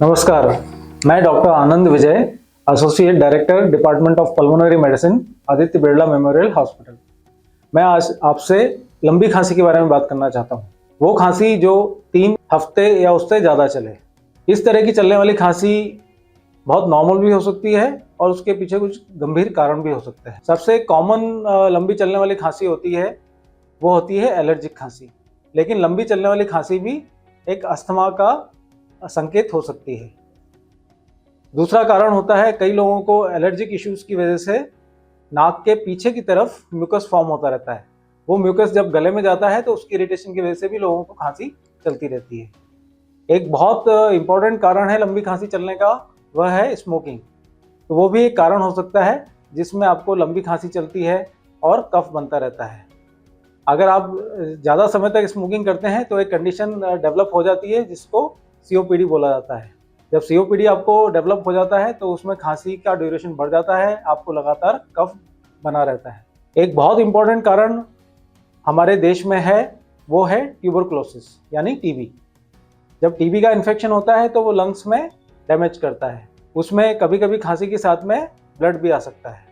नमस्कार, मैं doctor Anand Vijay, associate director department of pulmonary medicine, Aditya Birla memorial hospital. मैं आज आपसे लंबी खांसी के बारे में बात करना चाहता हूँ। वो खांसी जो 3 हफ्ते या उससे ज़्यादा चले। इस तरह की चलने वाली खांसी बहुत नॉर्मल भी हो सकती है और उसके पीछे कुछ गंभीर कारण भी हो सकते हैं। सबसे कॉमन लंबी चलने वाली खांसी होती है, वो होती है एलर्जिक खांसी। लेकिन लंबी चलने वाली खांसी भी एक अस्थमा का संकेत हो सकती है। दूसरा कारण होता है, कई लोगों को एलर्जिक इश्यूज की वजह से नाक के पीछे की तरफ म्यूकस फॉर्म होता रहता है। वो म्यूकस जब गले में जाता है तो उसकी इरिटेशन की वजह से भी लोगों को खांसी चलती रहती है। एक बहुत इंपॉर्टेंट कारण है लंबी खांसी चलने का, वह है स्मोकिंग। तो वो भी एक कारण हो सकता है जिसमें आपको लंबी खांसी चलती है और कफ बनता रहता है। अगर आप ज़्यादा समय तक स्मोकिंग करते हैं तो एक कंडीशन डेवलप हो जाती है जिसको सीओपीडी बोला जाता है। जब सीओपीडी आपको डेवलप हो जाता है तो उसमें खांसी का ड्यूरेशन बढ़ जाता है, आपको लगातार कफ बना रहता है। एक बहुत इंपॉर्टेंट कारण हमारे देश में है, वो है ट्यूबरकुलोसिस यानी टीबी। जब टीबी का इन्फेक्शन होता है तो वो लंग्स में डैमेज करता है। उसमें कभी कभी खांसी के साथ में ब्लड भी आ सकता है।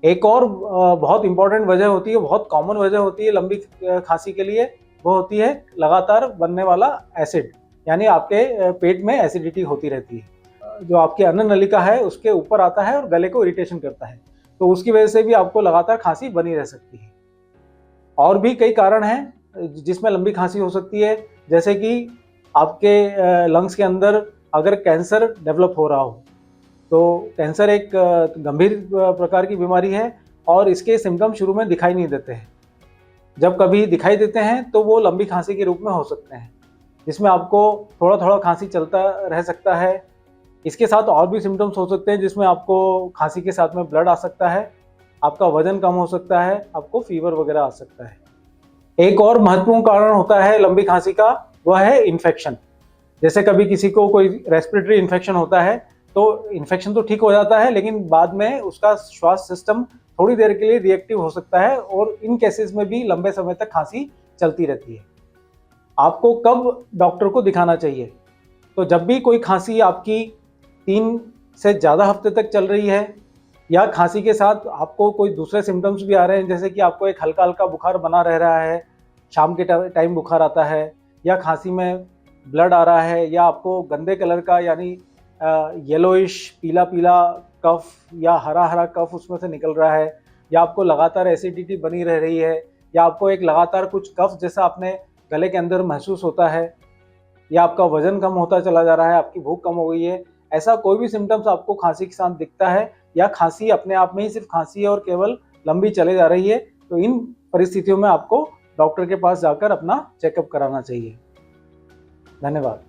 एक और बहुत इंपॉर्टेंट वजह होती है, बहुत कॉमन वजह होती है लंबी खांसी के लिए, वो होती है लगातार बनने वाला एसिड, यानी आपके पेट में एसिडिटी होती रहती है। जो आपके अन्न नलिका है उसके ऊपर आता है और गले को इरिटेशन करता है, तो उसकी वजह से भी आपको लगातार खांसी बनी रह सकती है। और भी कई कारण हैं जिसमें लंबी खांसी हो सकती है, जैसे कि आपके लंग्स के अंदर अगर कैंसर डेवलप हो रहा हो, तो कैंसर एक गंभीर प्रकार की बीमारी है और इसके सिम्टम शुरू में दिखाई नहीं देते हैं। जब कभी दिखाई देते हैं तो वो लंबी खांसी के रूप में हो सकते हैं, जिसमें आपको थोड़ा थोड़ा खांसी चलता रह सकता है। इसके साथ और भी सिम्टम्स हो सकते हैं, जिसमें आपको खांसी के साथ में ब्लड आ सकता है, आपका वजन कम हो सकता है, आपको फीवर वगैरह आ सकता है। एक और महत्वपूर्ण कारण होता है लंबी खांसी का, वह है इन्फेक्शन। जैसे कभी किसी को कोई रेस्पिरेटरी इन्फेक्शन होता है तो इन्फेक्शन तो ठीक हो जाता है, लेकिन बाद में उसका श्वास सिस्टम थोड़ी देर के लिए रिएक्टिव हो सकता है और इन केसेस में भी लंबे समय तक खांसी चलती रहती है। आपको कब डॉक्टर को दिखाना चाहिए? तो जब भी कोई खांसी आपकी 3 से ज़्यादा हफ्ते तक चल रही है, या खांसी के साथ आपको कोई दूसरे सिम्टम्स भी आ रहे हैं, जैसे कि आपको एक हल्का हल्का बुखार बना रह रहा है, शाम के टाइम बुखार आता है, या खांसी में ब्लड आ रहा है, या आपको गंदे कलर का यानी येलोइश पीला पीला कफ या हरा हरा कफ उसमें से निकल रहा है, या आपको लगातार एसिडिटी बनी रह रही है, या आपको एक लगातार कुछ कफ जैसा अपने गले के अंदर महसूस होता है, या आपका वजन कम होता चला जा रहा है, आपकी भूख कम हो गई है, ऐसा कोई भी सिम्टम्स आपको खांसी के साथ दिखता है, या खांसी अपने आप में ही सिर्फ खांसी है और केवल लंबी चले जा रही है, तो इन परिस्थितियों में आपको डॉक्टर के पास जाकर अपना चेकअप कराना चाहिए। धन्यवाद।